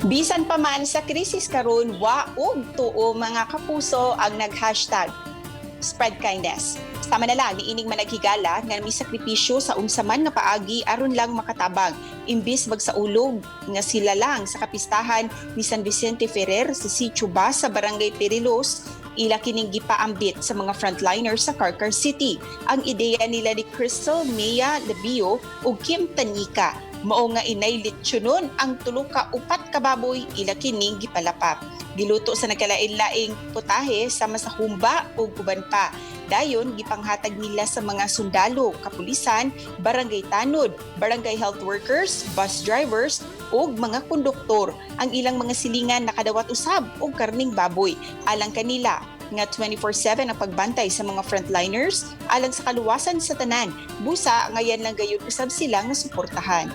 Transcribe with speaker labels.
Speaker 1: Bisan pa man sa krisis karon, waog tuo mga kapuso ang nag-hashtag spread kindness. Sama na lang niining managhigala nga may sakripisyo sa unsaman nga paagi aron lang makatabang. Imbis magsaulog nga sila lang sa kapistahan ni San Vicente Ferrer sa Sitio Ba sa Barangay Perilos, ila kining gipaambit sa mga frontliners sa Carcar City. Ang ideya nila ni Crystal Mea Labio ug Kim Tanika mao nga inay litsyonon ang tulo ka upat ka baboy ila kining gipalapap. Giluto sa nagkalain-laing putahe sama sa humba ug uban pa. Dayon gipanghatag nila sa mga sundalo, kapulisan, barangay tanod, barangay health workers, bus drivers ug mga konduktor. Ang ilang mga silingan nakadawat usab og karning baboy. Alang kanila nga 24/7 ang pagbantay sa mga frontliners alang sa kaluwasan sa tanan. Busa ngayon lang gayon usab sila nga suportahan.